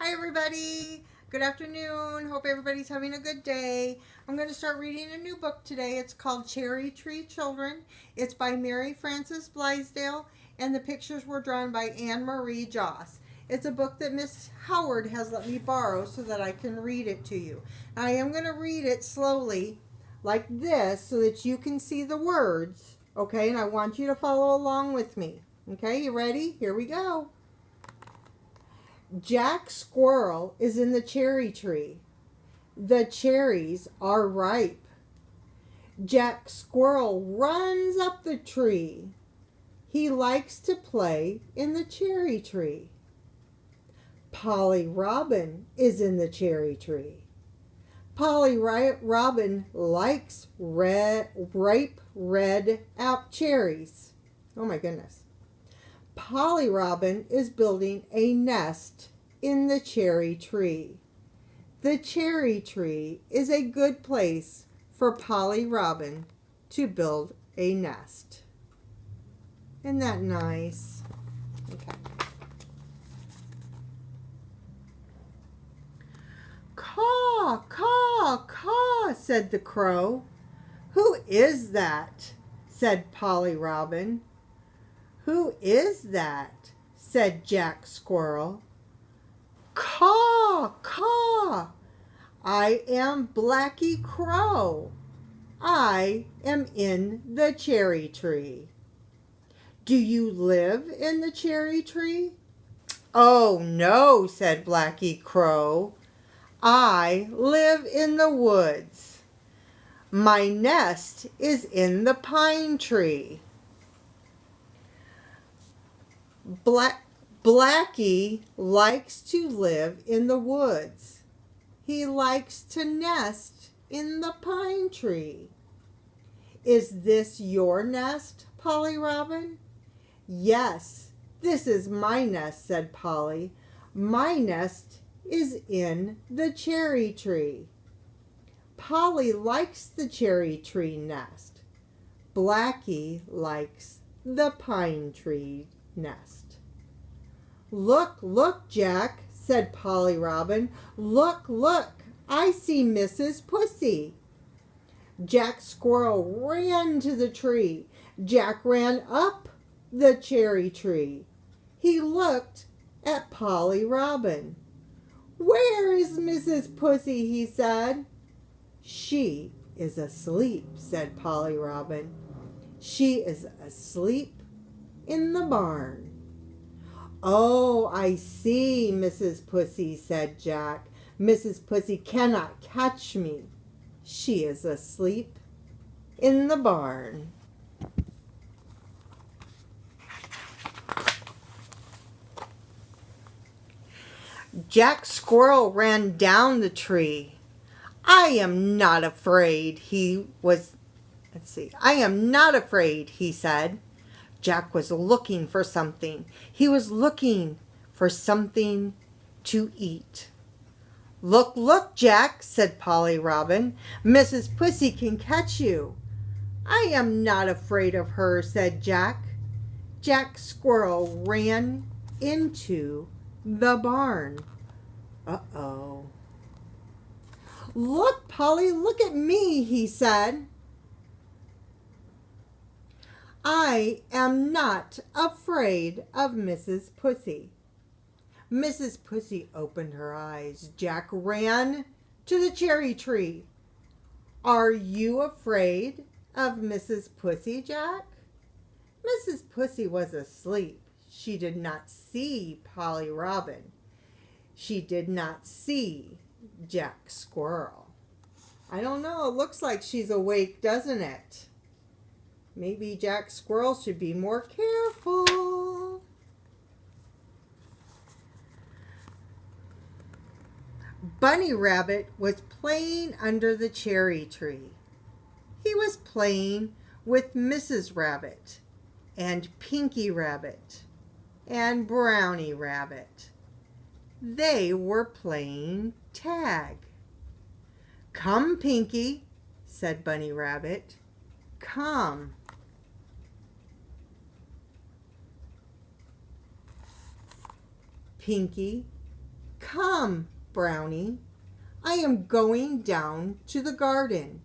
Hi everybody! Good afternoon. Hope everybody's having a good day. I'm going to start reading a new book today. It's called Cherry Tree Children. It's by Mary Frances Blaisdell and the pictures were drawn by Anne Marie Joss. It's a book that Miss Howard has let me borrow so that I can read it to you. I am going to read it slowly like this so that you can see the words, okay? And I want you to follow along with me. Okay, you ready? Here we go. Jack Squirrel is in the cherry tree. The cherries are ripe. Jack Squirrel runs up the tree. He likes to play in the cherry tree. Polly Robin is in the cherry tree. Polly Robin likes ripe red cherries. Oh my goodness. Polly Robin is building a nest in the cherry tree. The cherry tree is a good place for Polly Robin to build a nest. Isn't that nice? Okay. Caw, caw, caw, said the crow. Who is that? Said Polly Robin. Who is that? Said Jack Squirrel. Caw, caw. I am Blacky Crow. I am in the cherry tree. Do you live in the cherry tree? Oh, no, said Blacky Crow. I live in the woods. My nest is in the pine tree. Blacky likes to live in the woods. He likes to nest in the pine tree. Is this your nest, Polly Robin? Yes, this is my nest, said Polly. My nest is in the cherry tree. Polly likes the cherry tree nest. Blacky likes the pine tree nest. Look, look, Jack, said Polly Robin. Look, look, I see Mrs. Pussy. Jack Squirrel ran to the tree. Jack ran up the cherry tree. He looked at Polly Robin. Where is Mrs. Pussy? He said. She is asleep, said Polly Robin. She is asleep in the barn. Oh, I see, Mrs. Pussy, said Jack. Mrs. Pussy cannot catch me. She is asleep in the barn. Jack Squirrel ran down the tree. I am not afraid, I am not afraid, he said. Jack was looking for something. He was looking for something to eat. Look, look, Jack, said Polly Robin. Mrs. Pussy can catch you. I am not afraid of her, said Jack. Jack Squirrel ran into the barn. Uh-oh. Look, Polly, look at me, he said. I am not afraid of Mrs. Pussy. Mrs. Pussy opened her eyes. Jack ran to the cherry tree. Are you afraid of Mrs. Pussy, Jack? Mrs. Pussy was asleep. She did not see Polly Robin. She did not see Jack Squirrel. I don't know. It looks like she's awake, doesn't it? Maybe Jack Squirrel should be more careful. Bunny Rabbit was playing under the cherry tree. He was playing with Mrs. Rabbit and Pinky Rabbit and Brownie Rabbit. They were playing tag. Come, Pinky, said Bunny Rabbit. Come. Pinky, Come, Brownie, I am going down to the garden.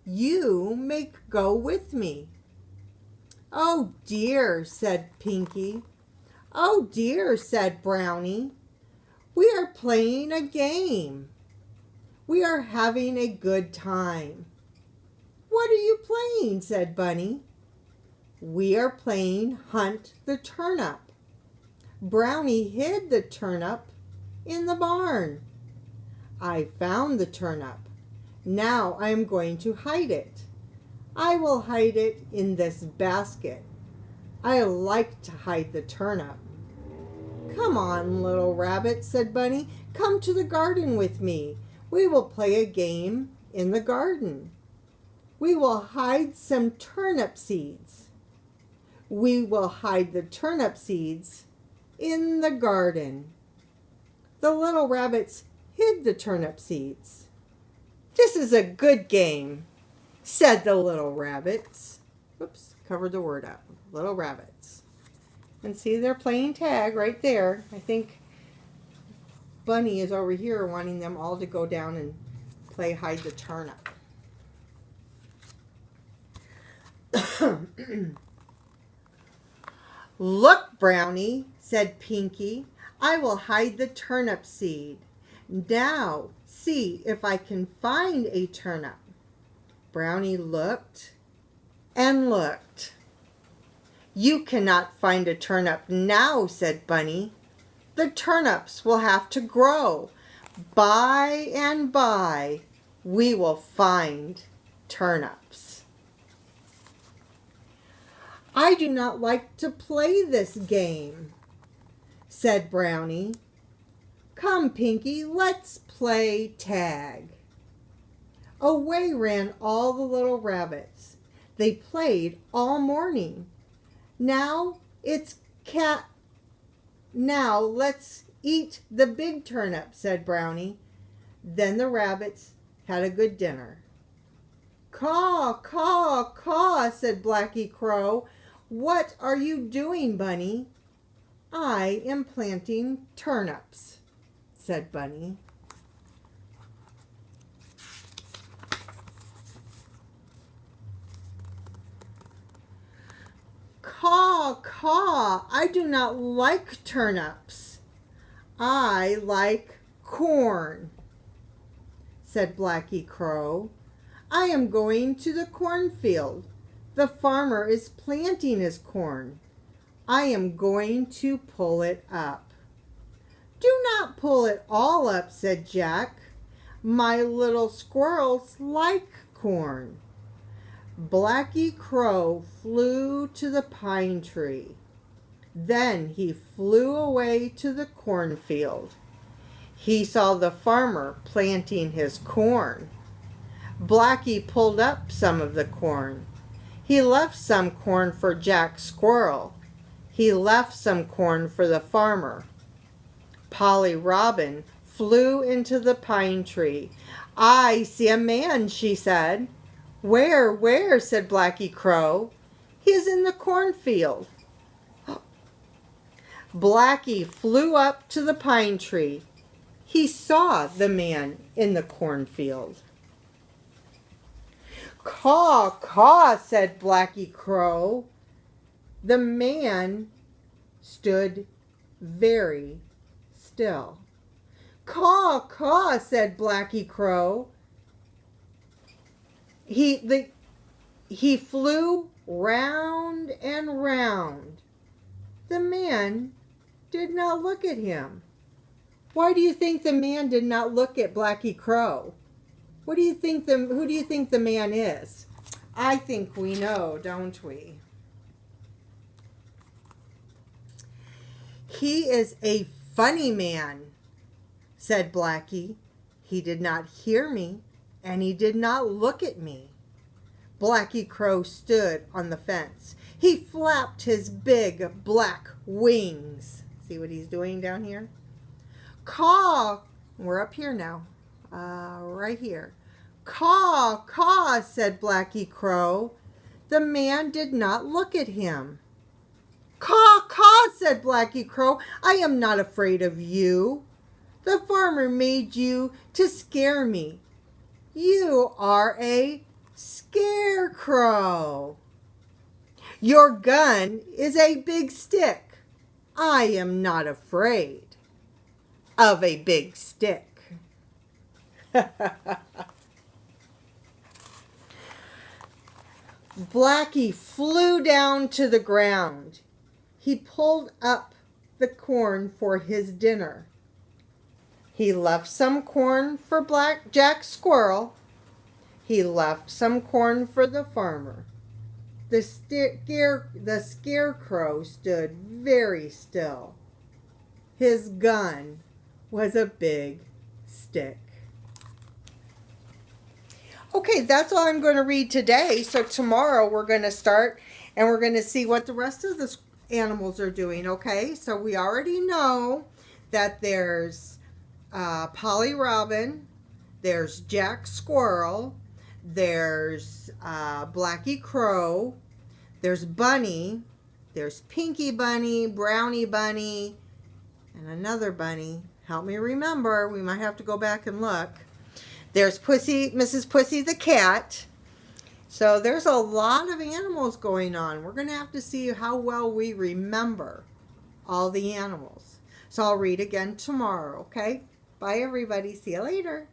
You may go with me. Oh dear, said Pinky. Oh dear, said Brownie. We are playing a game. We are having a good time. What are you playing? Said Bunny. We are playing Hunt the Turnip. Brownie hid the turnip in the barn. I found the turnip. Now I am going to hide it. I will hide it in this basket. I like to hide the turnip. Come on, little rabbit, said Bunny. Come to the garden with me. We will play a game in the garden. We will hide some turnip seeds. We will hide the turnip seeds in the garden. The little rabbits hid the turnip seeds. This is a good game, said the little rabbits. Oops, covered the word up. Little rabbits. And see, they're playing tag right there. I think Bunny is over here wanting them all to go down and play hide the turnip. Look, Brownie, said Pinky, I will hide the turnip seed. Now, see if I can find a turnip. Brownie looked and looked. You cannot find a turnip now, said Bunny. The turnips will have to grow. By and by, we will find turnips. I do not like to play this game, said Brownie. Come, Pinky, let's play tag. Away ran all the little rabbits. They played all morning. Now it's cat. Now let's eat the big turnip, said Brownie. Then the rabbits had a good dinner. Caw, caw, caw, said Blacky Crow. What are you doing, Bunny? I am planting turnips, said Bunny. Caw, caw, I do not like turnips. I like corn, said Blacky Crow. I am going to the cornfield. The farmer is planting his corn. I am going to pull it up. Do not pull it all up, said Jack. My little squirrels like corn. Blacky Crow flew to the pine tree. Then he flew away to the cornfield. He saw the farmer planting his corn. Blacky pulled up some of the corn. He left some corn for Jack Squirrel. He left some corn for the farmer. Polly Robin flew into the pine tree. I see a man, she said. Where, said Blacky Crow. He is in the cornfield. Blacky flew up to the pine tree. He saw the man in the cornfield. Caw, caw, said Blacky Crow. The man stood very still. Caw, caw, said Blacky Crow. He flew round and round. The man did not look at him. Why do you think the man did not look at Blacky Crow? Who do you think the man is? I think we know, don't we? He is a funny man, said Blacky. He did not hear me, and he did not look at me. Blacky Crow stood on the fence. He flapped his big black wings. See what he's doing down here? Caw! We're up here now. Right here. Caw, caw, said Blacky Crow. The man did not look at him. Caw, caw, said Blacky Crow. I am not afraid of you. The farmer made you to scare me. You are a scarecrow. Your gun is a big stick. I am not afraid of a big stick. Blackie flew down to the ground. He pulled up the corn for his dinner. He left some corn for Black Jack Squirrel. He left some corn for the farmer. The scarecrow stood very still. His gun was a big stick. Okay, that's all I'm going to read today. So tomorrow we're going to start and we're going to see what the rest of the animals are doing, okay? So we already know that there's Polly Robin, there's Jack Squirrel, there's Blackie Crow, there's Bunny, there's Pinky Bunny, Brownie Bunny, and another bunny. Help me remember. We might have to go back and look. There's Mrs. Pussy the cat. So there's a lot of animals going on. We're going to have to see how well we remember all the animals. So I'll read again tomorrow, okay? Bye, everybody. See you later.